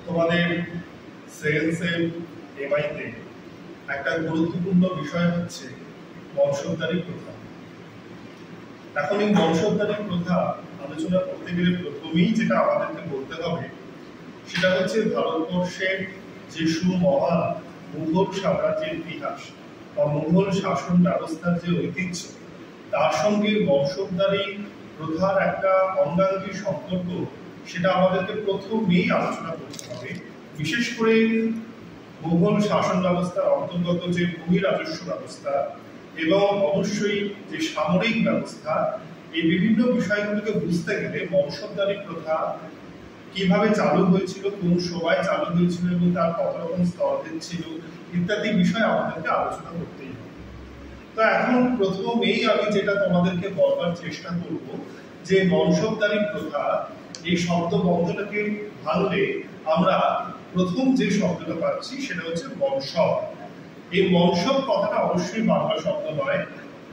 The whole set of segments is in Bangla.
তোমাদের সেকেন্ড এমআইতে একটা গুরুত্বপূর্ণ বিষয় হচ্ছে বংশোদ্ধারী প্রথা। এখন এই বংশোদ্ধারী প্রথা আলোচনা করতে গেলে প্রথমেই যেটা আমাদেরকে বলতে হবে সেটা হচ্ছে ভারতবর্ষের যে সুমহান মুঘল সাম্রাজ্যের ইতিহাস বা মুঘল শাসন ব্যবস্থার যে ঐতিহ্য, তার সঙ্গে বংশোদ্ধারী প্রথার একটা অঙ্গাঙ্গী সম্পর্ক, সেটা আমাদেরকে প্রথমেই আলোচনা করতে হবে। বিশেষ করে মুঘল শাসন ব্যবস্থার অন্তর্গত যে ভূমি রাজস্ব ব্যবস্থা এবং অবশ্যই যে সামরিক ব্যবস্থা, এই বিভিন্ন বিষয়গুলোকে বুঝতে গেলে বংশোদ্ধারী প্রথা কিভাবে চালু হয়েছিল, কোন সময় চালু হয়েছিল এবং তার কত রকম স্তরভেদ ছিল ইত্যাদি বিষয় আমাদেরকে আলোচনা করতেই হবে। তো এখন প্রথমেই আমি যেটা তোমাদেরকে বলবার চেষ্টা করব যে বংশোদ্ধারী প্রথা এই শব্দ বন্ধটাকে ভাঙলে আমরা প্রথম যে শব্দটা পাচ্ছি সেটা হচ্ছে বংশব। এই বংশব কথাটা অবশ্যই বাংলা শব্দ নয়।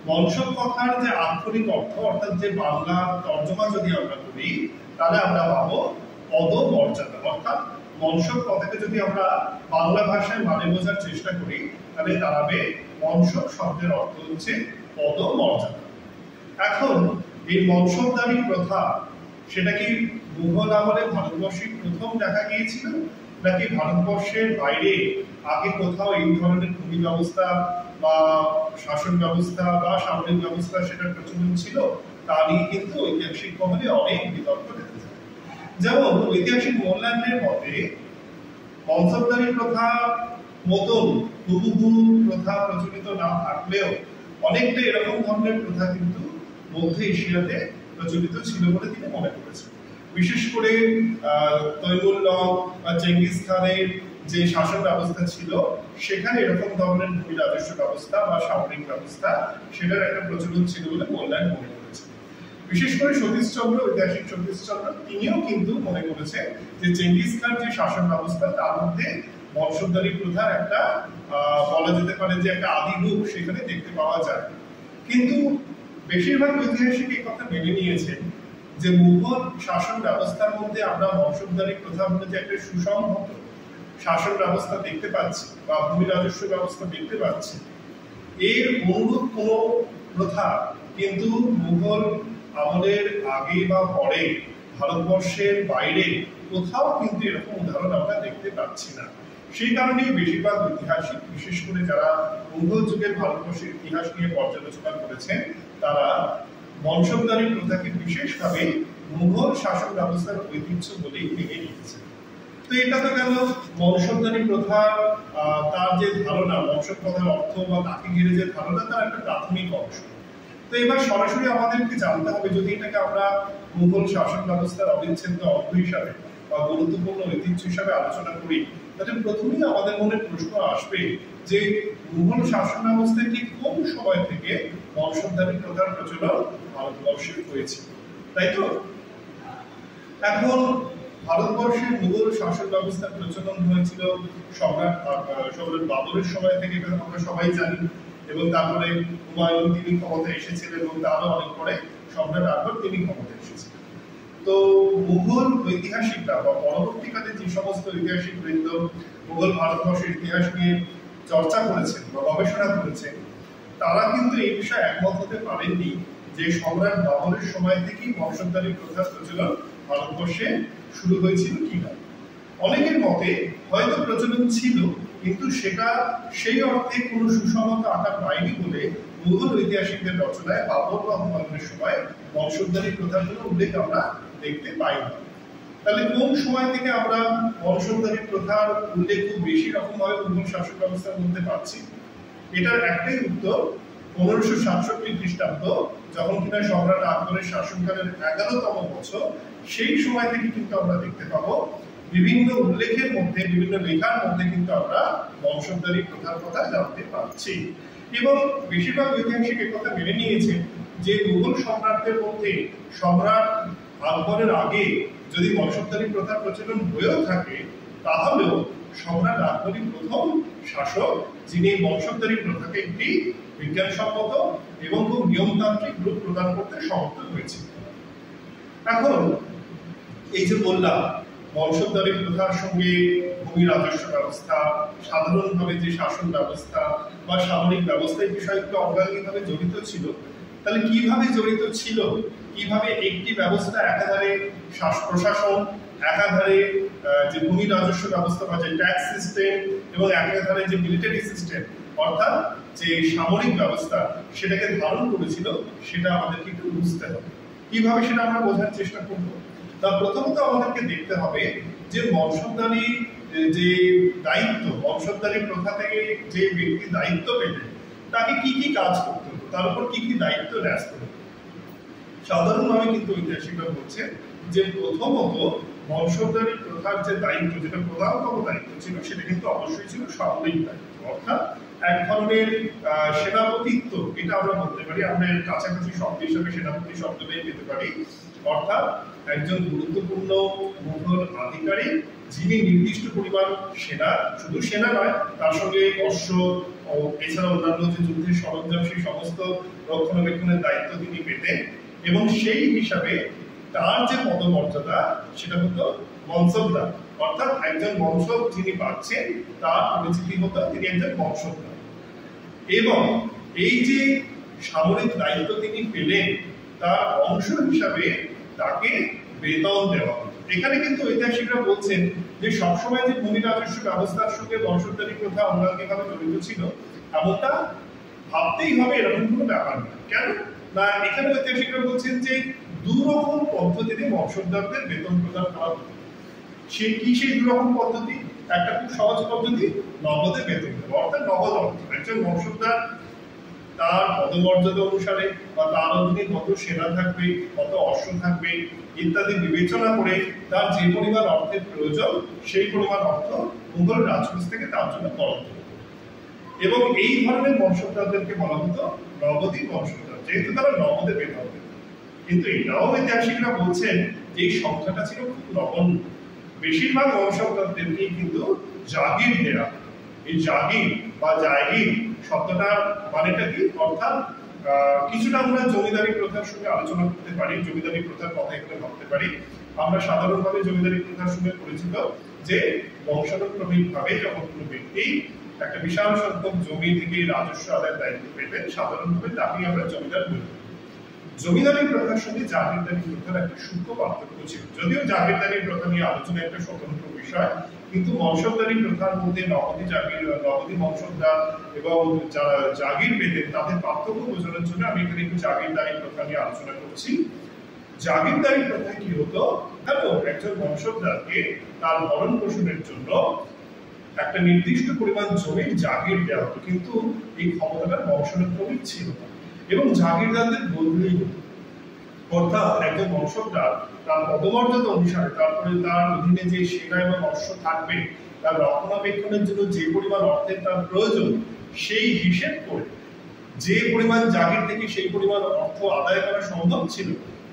বংশব কথার যে আক্ষরিক অর্থ, অর্থাৎ যে বাংলা তর্জমা যদি আমরা করি, তাহলে আমরা পাবো পদমর্যাদা। অর্থাৎ বংশব কথাকে যদি আমরা বাংলা ভাষায় মানে বোঝার চেষ্টা করি, তাহলে দাঁড়াবে বংশব শব্দের অর্থ হচ্ছে পদমর্যাদা। এখন এই বংশোদ্ধারী প্রথা সেটা কি মুঘল আমলে ভারতবর্ষে প্রথম দেখা গিয়েছিল, নাকি ভারতবর্ষের বাইরে আগে কোথাও এই ধরনের ভূমি ব্যবস্থা বা শাসন ব্যবস্থা বা সামরিক ব্যবস্থা সেটার প্রচলন ছিল, তা নিয়ে কিন্তু ঐতিহাসিক মহলে অনেক বিতর্ক দেখা যায়। যেমন ঐতিহাসিক মূল্যায়নের মতে বংশোদ্ধারী প্রথা মতন হুবহু প্রথা প্রচলিত না থাকলেও অনেকটা এরকম ধরনের প্রথা কিন্তু মধ্য এশিয়াতে প্রচলিত ছিল বলে তিনি মনে করেছেন। বিশেষ করে তৈমুরলক বা চেঙ্গিস খানের যে শাসন ব্যবস্থা ছিল, সেখানে এরকম ধরনের ভূমি রাজস্ব ব্যবস্থা বা সামরিক ব্যবস্থা সেটার একটা প্রচলন ছিল বলে মূল্যায়ন মনে করেছে। বিশেষ করে সতীশচন্দ্র, ঐতিহাসিক সতীশচন্দ্র, তিনিও কিন্তু মনে করেছেন যে চেঙ্গিস খান যে শাসন ব্যবস্থা তার মধ্যে বংশোদ্ধারী প্রথার একটা বলা যেতে পারে যে একটা আদি রূপ সেখানে দেখতে পাওয়া যায়। কিন্তু বেশিরভাগ ঐতিহাসিক এই কথা মেনে নিয়েছেন যে মুঘল শাসন ব্যবস্থার মধ্যে আমরা বংশোদ্ধারী প্রথা বলে যে একটা সুসংহত শাসন ব্যবস্থা দেখতে পাচ্ছি বা ভূমি রাজস্ব ব্যবস্থা দেখতে পাচ্ছি, এর অনুরূপ কোন প্রথা কিন্তু মুঘল আমলের আগে বা পরে ভারতবর্ষের বাইরে কোথাও কিন্তু এরকম উদাহরণ আমরা দেখতে পাচ্ছি না। সেই কারণেই বেশিরভাগ ঐতিহাসিক, বিশেষ করে যারা মুঘল যুগের ভারতবর্ষের ইতিহাস নিয়ে পর্যালোচনা করেছেন, তারা বংশোদ্ধারী প্রথাকে বিশেষভাবে মুঘল শাসন ব্যবস্থার ঐতিহ্য বলেই মেনে নিয়েছে। তো এটা তো গেল বংশোদ্ধারী প্রথা, তার যে ধারণা, বংশোদ্ধারী প্রথার অর্থ বা তাকে ঘিরে যে ধারণা, তার একটা প্রাথমিক অংশ। তো এবার সরাসরি আমাদেরকে জানতে হবে, যদি এটাকে আমরা মুঘল শাসন ব্যবস্থার অবিচ্ছেদ্য অঙ্গ হিসাবে বা গুরুত্বপূর্ণ ঐতিহ্য হিসাবে আলোচনা করি, তাহলে প্রথমেই আমাদের মনে প্রশ্ন আসবে যে মুঘল শাসন ব্যবস্থায় ঠিক কোন সময় থেকে বংশোদ্ধারী প্রথার প্রচলন ভারতবর্ষে হয়েছিল, তাই তো? এখন ভারতবর্ষের মুঘল শাসন ব্যবস্থার প্রচলন হয়েছিল সম্রাট বাবরের সময় থেকে, আমরা সবাই জানি, এবং তারপরে হুমায়ুন তিনি ক্ষমতায় এসেছিলেন এবং তারও অনেক পরে সম্রাট আকবর তিনি ক্ষমতায় এসেছিলেন। তো মুঘল ঐতিহাসিকরা বা পরবর্তীকালে যে সমস্ত ঐতিহাসিক বৃন্দ মুঘল ভারতবর্ষের ইতিহাস নিয়ে চর্চা করেছেন বা গবেষণা করেছেন, তারা কিন্তু এই বিষয়ে একমত হতে পারেননি যে সম্রাট বাবরের সময় থেকেই বংশোদ্ধারী প্রথার প্রচলন ভারতবর্ষে শুরু হয়েছিল কিনা। অনেকের মতে হয়তো প্রচলন ছিল, কিন্তু সেটা সেই অর্থে কোনো সুসংহত আকার পায়নি বলে মুঘল ঐতিহাসিকদের রচনায় বাবর বা হুমায়ুনের সময় বংশোদ্ধারী প্রথার কোনো উল্লেখ আমরা দেখতে পাই না। তাহলে কোন সময় থেকে আমরা বংশোদ্ধারী প্রথার উল্লেখ খুব বেশি রকম ভাবে মুঘল শাসন ব্যবস্থার মধ্যে পাচ্ছি? এটার একটাই উত্তর, 1567 খ্রিস্টাব্দ, যখন কিনা সম্রাট আকবরের শাসনকালের 11তম বছর, সেই সময় থেকে কিন্তু আমরা দেখতে পাবো বিভিন্ন উল্লেখের মধ্যে, বিভিন্ন লেখার মধ্যে কিন্তু আমরা বংশোদ্ধারী প্রথার কথা জানতে পারছি। এবং বেশিরভাগ ঐতিহাসিক একথা মেনে নিয়েছেন যে মুঘল সম্রাটদের মধ্যে সম্রাট আকবরের আগে যদি বংশোদ্ধারী প্রথার প্রচলন হয়েও থাকে, তাহলেও সম্রাট আকবরই প্রথম শাসক যিনি বংশোদ্ধারী প্রথাকে একটি বিজ্ঞানসম্মত এবং খুব নিয়মতান্ত্রিক রূপ প্রদান করতে সমর্থ হয়েছে। এখন এই যে বললাম বংশোদ্ধারী প্রথার সঙ্গে ভূমি রাজস্ব ব্যবস্থা, সাধারণভাবে যে শাসন ব্যবস্থা বা সামরিক ব্যবস্থা এই বিষয়গুলো অঙ্গাঙ্গিভাবে জড়িত ছিল। তাহলে কিভাবে জড়িত ছিল, কিভাবে একটি ব্যবস্থা একাধারে প্রশাসন, একাধারে যে ভূমি রাজস্ব ব্যবস্থা বা যে ট্যাক্স সিস্টেম এবং একাধারে যে মিলিটারি সিস্টেম অর্থাৎ যে সামরিক ব্যবস্থা সেটাকে ধারণ করেছিল, সেটা আমাদেরকে একটু বুঝতে হবে। কিভাবে সেটা আমরা বোঝার চেষ্টা করব। তা প্রথমত আমাদেরকে দেখতে হবে যে বংশোদ্ধারী যে দায়িত্ব, বংশোদ্ধারী প্রথা থেকে যে ব্যক্তি দায়িত্ব পেতেন তাকে কি কি কাজ করতে হতো, তার উপর কি কি দায়িত্ব ন্যস্ত হতো। সাধারণভাবে কিন্তু ঐতিহাসিকরা বলছে যে প্রথমত বংশোদ্ধারী প্রথার যে দায়িত্ব, যেটা প্রধানতম দায়িত্ব ছিল, সেটা কিন্তু অবশ্যই ছিল সামরিক দায়িত্ব, অর্থাৎ এক ধরনের সেনাপতিত্ব, এটা আমরা বলতে পারি। আমরা এর কাছাকাছি শব্দ হিসেবে সেনাপতি শব্দটাই পেতে পারি। অর্থাৎ একজন গুরুত্বপূর্ণ মুঘল আধিকারিক যিনি নির্দিষ্ট পরিমাণ সেনা, শুধু সেনা নয়, তার সঙ্গে অশ্ব ও এছাড়া অন্যান্য যে যুদ্ধের সরঞ্জাম সেই সমস্ত রক্ষণাবেক্ষণের দায়িত্ব তিনি পেতেন এবং সেই হিসাবে তার যে পদমর্যাদা সেটা হতো বংশোদ্ধার, অর্থাৎ একজন বংশ যিনি পাচ্ছেন তার পরিচিতি হতো তিনি একজন বংশোদ্ধার। এবং এই যে সামরিক দায়িত্ব তিনি পেলেন তার অংশ হিসাবে তাকে বেতন দেওয়া হতো। এখানে কিন্তু ঐতিহাসিকরা বলছেন যে সবসময় যে ভূমি রাজস্ব ব্যবস্থার সঙ্গে বংশোদ্ধারী প্রথা অঙ্গাঙ্গিভাবে জড়িত ছিল এমনটা ভাবতেই হবে, এরকম কোনো ব্যাপার না। কেন না, এখানে ঐতিহাসিকরা বলছেন যে দুরকম পদ্ধতিতে বংশোদ্ধারদের বেতন প্রদান করা হতো। সেই দুরকম পদ্ধতি, একটা খুব সহজ পদ্ধতি, নগদে বেতন দেওয়া, অর্থাৎ নগদ অর্থ। একজন বংশোদ্ধার তার পদমর্যাদা অনুসারে বা তার অধীনে কত সেনা থাকবে, কত অশ্ব থাকবে ইত্যাদি বিবেচনা করে তার যে পরিমাণ অর্থের প্রয়োজন সেই পরিমাণ অর্থ মুঘল রাজকোষ থেকে তার জন্য বরাদ্দ হতো। এবং এই ধরনের বংশোদ্ধারদেরকে বলা হতো নগদী বংশোদ্ধার, যেহেতু তারা নগদে বেতন পেত। কিন্তু এটাও ঐতিহাসিকরা বলছেন যে এই সংখ্যাটা ছিল খুব নগণ্য। বেশিরভাগ বংশোদ্ধারদেরকেই কিন্তু জাগির দেয়া। এই জাগির বা জায়গির শব্দটার মানেটা কি, অর্থাৎ কিছুটা আমরা জমিদারি প্রথার সঙ্গে আলোচনা করতে পারি, জমিদারি প্রথার কথা এখানে ভাবতে পারি। আমরা সাধারণভাবে জমিদারি প্রথার সঙ্গে পরিচিত যে বংশানুক্রমিক ভাবে যখন কোনো ব্যক্তি একটা বিশাল সংখ্যক জমি থেকে রাজস্ব আদায়ের দায়িত্ব পেতেন, সাধারণভাবে তাকেই আমরা জমিদার বলি। জমিদারি প্রথার সঙ্গে জাগিরদারি প্রথার একটা সূক্ষ্ম পার্থক্য ছিল। যদিও জাগিরদারি প্রথা নিয়ে আলোচনা একটা স্বতন্ত্র বিষয়, কিন্তু বংশোদ্ধারী প্রথার মধ্যে নগদী জাগির, নগদী বংশোদ্ধার এবং যারা জাগির পেতেন তাদের পার্থক্য বোঝানোর জন্য আমি এখানে একটু জাগিরদারি প্রথা নিয়ে আলোচনা করছি। জাগিরদারি প্রথায় কি হতো, একজন বংশোদ্ধারকে তার ভরণ পোষণের জন্য একটা নির্দিষ্ট পরিমাণ জমির জাগির দেওয়া হতো, কিন্তু এই ক্ষমতাটা বংশানুক্রমিক ছিল না এবং জাগিরদারদের বদলেই হতো। অর্থাৎ একজন বংশোদ্ধার তার পদমর্যাদা অনুসারে তারপরে তার অধীনে যে সেনা এবং অশ্ব থাকবে, তার রক্ষণাবেক্ষণের জন্য যে পরিমাণ অর্থের তার প্রয়োজন সেই হিসেব করে যে পরিমাণ জাগির থেকে সেই পরিমাণ অর্থ আদায় করা সম্ভব ছিল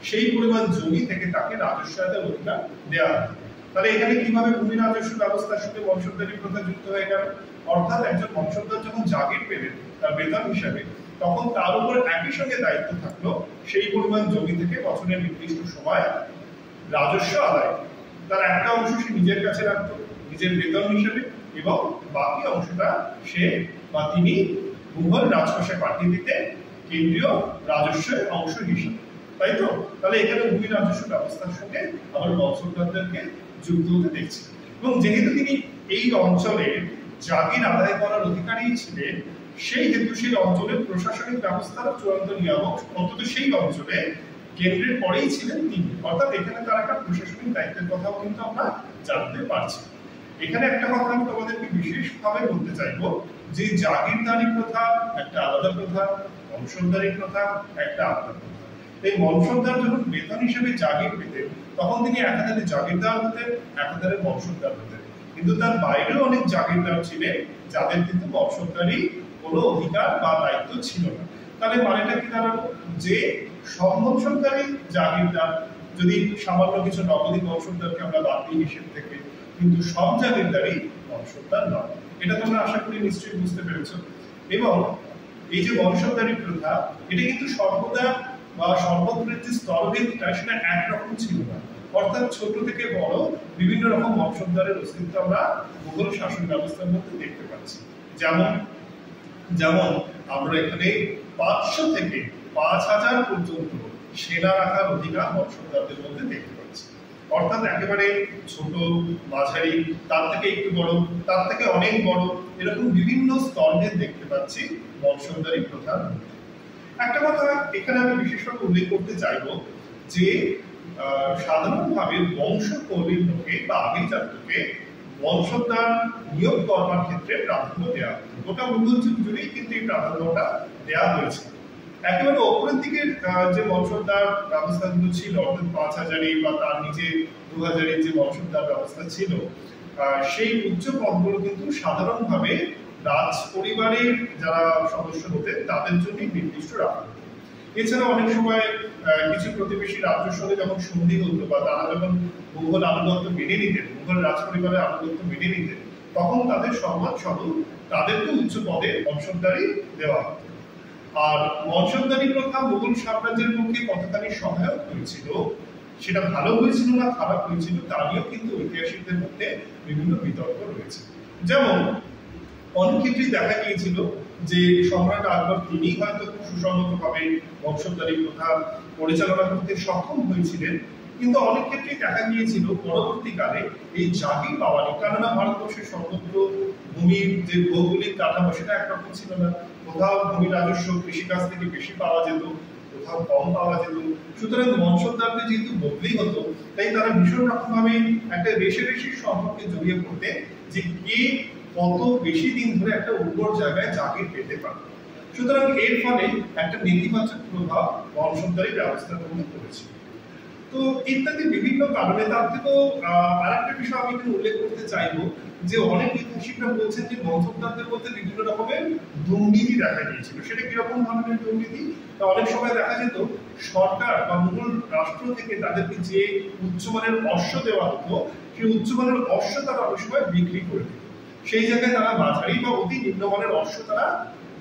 সেই পরিমাণ জমি থেকে তাকে রাজস্ব আদায়ের অধিকার দেওয়া হতো। তাহলে এখানে কিভাবে ভূমি রাজস্ব ব্যবস্থার সাথে বংশোদ্ধারী প্রথা যুক্ত হয়ে গেল, অর্থাৎ একজন বংশোদ্ধার যখন জাগির পেলেন তার বেতন হিসাবে, তখন তার উপর একই সঙ্গে দায়িত্ব থাকলো সেই পরিমাণ জমি থেকে বছরের নির্দিষ্ট সময় রাজস্ব আদায়। তার একটা অংশ সে নিজের কাছে রাখতো নিজের বেতন হিসেবে এবং বাকি অংশটা সে বা তিনি মুঘল রাজকোষে পাঠিয়ে দিতে কেন্দ্রীয় রাজস্বের অংশ হিসেবে, তাই তো? তাহলে এখানে ভূমি রাজস্ব ব্যবস্থার সঙ্গে আমরা বংশোদ্ধারদেরকে যুক্ত হতে দেখছি। এবং যেহেতু তিনি এই অঞ্চলে জাগির আদায় করার অধিকারী ছিলেন, সেই হেতু সেই অঞ্চলের প্রশাসনিক ব্যবস্থার চূড়ান্ত নিয়ামক অন্তত সেই অঞ্চলে কেন্দ্রের পরেই ছিলেন তিনি। অর্থাৎ এখানে তার একটা প্রশাসনিক দায়িত্বের কথাও কিন্তু আমরা জানতে পারছি। এখানে একটা কথা আমি তোমাদেরকে বিশেষভাবে বলতে চাইবো যে জাগিরদারি প্রথা একটা আলাদা প্রথা, বংশোদ্ধারী প্রথা একটা আলাদা প্রথা। এই বংশোদ্ধার যখন বেতন হিসেবে জাগির পেতেন তখন তিনি একাধারে জাগিরদার হতেন, একাধারে বংশোদ্ধার হতেন। কিন্তু তার বাইরেও অনেক জাগিরদার ছিলেন যাদের কিন্তু বংশোদ্ধারী কোনো অধিকার বা দায়িত্ব ছিল না। তাহলে মানেটা কি দাঁড়ালো যে সব বংশোদ্ধারী জাগিরদার, যদি সামান্য কিছু নগদী বংশোদ্ধারকে আমরা বাদ দিই হিসেব থেকে, কিন্তু সব জাগিরদারই বংশোদ্ধার নয়। এটা তোমরা আশা করি নিশ্চয়ই বুঝতে পেরেছ। এবং এই যে বংশোদ্ধারী প্রথা, এটা কিন্তু সর্বদা বা সর্বত্রের যে স্তরভেদটা সেটা একরকম ছিল না। অর্থাৎ ছোট থেকে বড় বিভিন্ন রকম বংশধরের অস্তিত্ব আমরা মুঘল শাসন ব্যবস্থার মধ্যে দেখতে পাচ্ছি। যেমন যেমন আমরা এখানে 500 থেকে 5000 পর্যন্ত সেনা রাখার অধিকার বংশধরদের মধ্যে দেখতে পাচ্ছি। অর্থাৎ একেবারে ছোট, মাঝারি, তার থেকে একটু বড়, তার থেকে অনেক বড়, এরকম বিভিন্ন স্তরের দেখতে পাচ্ছি বংশধরী প্রথার মধ্যে। একটা কথা এখানে আমি বিশেষভাবে উল্লেখ করতে চাইব যে সাধারণভাবে বংশকৌলির লোকে বা আভিজাত্যকে বংশধর নিয়োগ করবার ক্ষেত্রে প্রাধান্য দেওয়া হতো। গোটা মুঘল যুগ জুড়েই কিন্তু এই প্রাধান্যটা দেওয়া হয়েছে। একেবারে ওপরের দিকের যে বংশধর ব্যবস্থাগুলো ছিল, অর্থাৎ 5000 বা তার নিচে 2000 যে বংশধর ব্যবস্থা ছিল, সেই উচ্চ পদগুলো কিন্তু সাধারণভাবে রাজ পরিবারের যারা সদস্য হতেন তাদের জন্যই নির্দিষ্ট রাখা হতো। এছাড়া অনেক সময় কিছু প্রতিবেশী রাজ্যের সঙ্গে যখন সন্ধি হতো বা তারা যখন মুঘল আনুগত্য মেনে নিতেন, মুঘল রাজ পরিবারের আনুগত্য মেনে নিতেন, তখন তাদের সম্মান স্বরূপ তাদেরকে উচ্চ পদে বংশধরী দেওয়া হতো। আর বংশধরী প্রথা মুঘল সাম্রাজ্যের পক্ষে কতখানি সহায়ক হয়েছিল, সেটা ভালো হয়েছিল না খারাপ হয়েছিল, তা নিয়েও কিন্তু ঐতিহাসিকদের মধ্যে বিভিন্ন বিতর্ক রয়েছে। যেমন অনেক ক্ষেত্রেই দেখা গিয়েছিল যে সম্রাট আকবর তিনি হয়তো খুব সুসংগতভাবে বংশধরী প্রথা পরিচালনা করতে সক্ষম হয়েছিলেন, কিন্তু অনেক ক্ষেত্রেই দেখা গিয়েছিল পরবর্তীকালে এই জাগির পাওয়া নিয়ে, কেননা ভারতবর্ষের সর্বত্র ভূমির যে ভৌগোলিক কাঠামো সেটা একরকম ছিল না। কোথাও ভূমি রাজস্ব কৃষিকাজ থেকে বেশি পাওয়া যেত, কোথাও কম পাওয়া যেত। সুতরাং বংশধরদের যেহেতু বদলি হতো, তাই তারা ভীষণ রকম ভাবে একটা রেশারেশির সম্পর্কে জড়িয়ে পড়তে যে কে কত বেশি দিন ধরে একটা উর্বর জায়গায় জাগির পেতে পারে। সুতরাং এর ফলে একটা নেতিবাচক প্রভাব বংশধরী ব্যবস্থার মধ্যে পড়েছে। তো ইত্যাদি বিভিন্ন কারণে, তার থেকেও আরেকটা বিষয় আমি এখানে উল্লেখ করতে চাইবো যে অনেক ঐতিহাসিকরা বলছেন যে বংশধরদের মধ্যে বিভিন্ন রকমের দুর্নীতি দেখা গিয়েছিল। সেটা কিরকম ধরনের দুর্নীতি? অনেক সময় দেখা যেত সরকার বা মুঘল রাষ্ট্র থেকে তাদেরকে যে উচ্চমানের অশ্ব দেওয়া হতো, সেই উচ্চমানের অশ্ব তারা অনেক সময় বিক্রি করে দিত। সেই জায়গায় তারা মাঝারি বা অতি নিম্নমানের অশ্ব তারা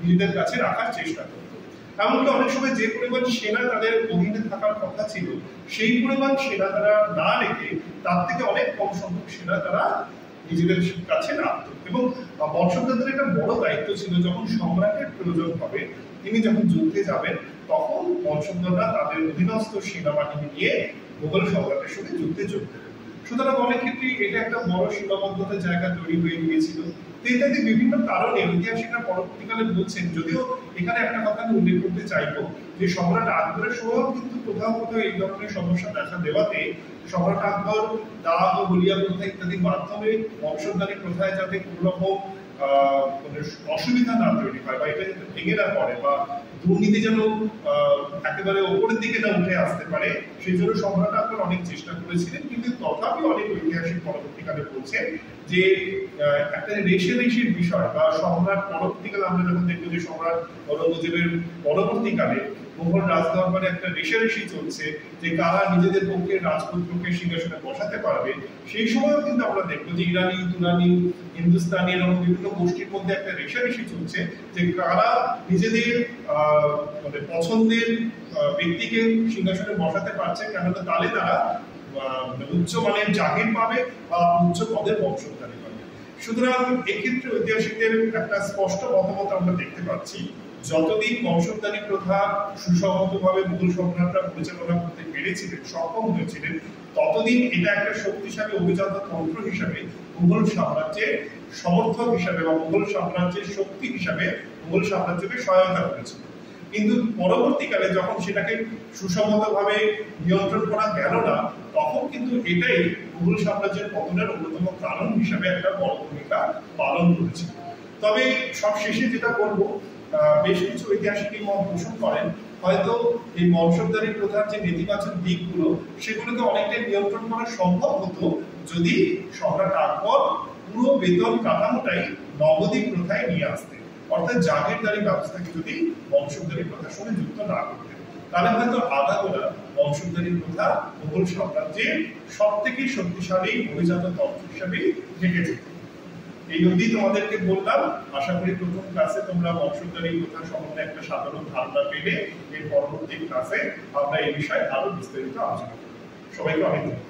নিজেদের কাছে রাখার চেষ্টা করত। এমনকি অনেক সময় যে পরিমাণ সেনা তাদের অধীনে থাকার কথা ছিল, সেই পরিমাণ সেনা তারা না রেখে তার থেকে অনেক কম সংখ্যক সেনা তারা নিজেদের কাছে রাখত। এবং বংশধরদের একটা বড় দায়িত্ব ছিল, যখন সম্রাটের প্রয়োজন হবে, তিনি যখন যুদ্ধে যাবেন, তখন বংশধররা তাদের অধীনস্থ সেনাবাহিনী নিয়ে মুঘল সম্রাটের সঙ্গে যুদ্ধে যোগ দেবেন। সুতরাং অনেক ক্ষেত্রে এটা একটা বড় সীমাবদ্ধতার জায়গা তৈরি হয়ে গিয়েছিল। ইত্যাদি বিভিন্ন কারণে ঐতিহাসিকরা পরবর্তীকালে বলছেন, যদিও এখানে একটা কথা আমি উল্লেখ করতে চাইবো যে সম্রাট আকবরের সময়ও কিন্তু কোথাও কোথাও এই ধরনের সমস্যা দেখা দেওয়াতে সম্রাট আকবর দাগ ও বলিয়া প্রথা ইত্যাদির মাধ্যমে বংশধরী প্রথায় যাতে কোনো রকম অসুবিধা না তৈরি হয় বা এটা যাতে ভেঙে না পড়ে বা দুর্নীতি যেন একেবারে ওপরের দিকে না উঠে আসতে পারে, সেই জন্য সম্রাট আকবর অনেক চেষ্টা করেছিলেন। কিন্তু তথাপি অনেক ঐতিহাসিক পরবর্তীকালে বলছেন যে একটা রেশারেশির বিষয় বা সম্রাট পরবর্তীকালে আমরা যখন দেখবো যে সম্রাট ঔরঙ্গজেবের পরবর্তীকালে মুঘল রাজদরবারে একটা রেশারেশি চলছে যে কারা নিজেদের পক্ষে রাজপুত্রকে সিংহাসনে বসাতে পারবে, সেই সময়ও কিন্তু আমরা দেখবো যে ইরানি, তুরানি, হিন্দুস্তানি এরকম বিভিন্ন গোষ্ঠীর মধ্যে একটা রেশারেশি চলছে যে কারা নিজেদের মানে পছন্দের ব্যক্তিকে সিংহাসনে বসাতে পারছে, কেননা তাহলে তারা উচ্চ মানের জাগির পাবে বা উচ্চ পদের বংশধরী পাবে। সুতরাং এক্ষেত্রে ঐতিহাসিকদের একটা স্পষ্ট মতামত আমরা দেখতে পাচ্ছি, যতদিন বংশধরী প্রথা সুসংহতভাবে মুঘল সম্রাটরা পরিচালনা করতে পেরেছিলেন, সক্ষম হয়েছিলেন, ততদিন এটা একটা শক্তিশালী অভিজাত তন্ত্র হিসাবে মুঘল সাম্রাজ্যের সমর্থক হিসাবে বা মুঘল সাম্রাজ্যের শক্তি হিসাবে মুঘল সাম্রাজ্যকে সহায়তা করেছিল। কিন্তু পরবর্তীকালে যখন সেটাকে সুসংহতভাবে নিয়ন্ত্রণ করা গেল না, তখন কিন্তু এটাই মুঘল সাম্রাজ্যের পতনের অন্যতম কারণ হিসাবে একটা বড় ভূমিকা পালন করেছিল। তবে সব শেষে যেটা বলবো, বেশ কিছু ঐতিহাসিক মত পোষণ করেন হয়তো এই বংশধরী প্রথার যে নেতিবাচক দিকগুলো সেগুলোকে অনেকটাই নিয়ন্ত্রণ করা সম্ভব হতো যদি সম্রাট আকবর পুরো বেতন কাঠামোটাই নগদী প্রথায় নিয়ে আসতেন, অর্থাৎ জাগিরদারি ব্যবস্থাকে যদি বংশধরী প্রথার সঙ্গে যুক্ত না করতেন, তাহলে হয়তো আগাগোড়া বংশধরী প্রথা মুঘল সাম্রাজ্যের সব থেকে শক্তিশালী অভিজাত তন্ত্র হিসাবে থেকে যেত। এই অবধি তোমাদেরকে বললাম। আশা করি প্রথম ক্লাসে তোমরা বংশধরী প্রথা সম্বন্ধে একটা সাধারণ ধারণা পেলে। এর পরবর্তী ক্লাসে আমরা এই বিষয়ে আরো বিস্তারিত আলোচনা করব। সবাইকে অনেক ধন্যবাদ।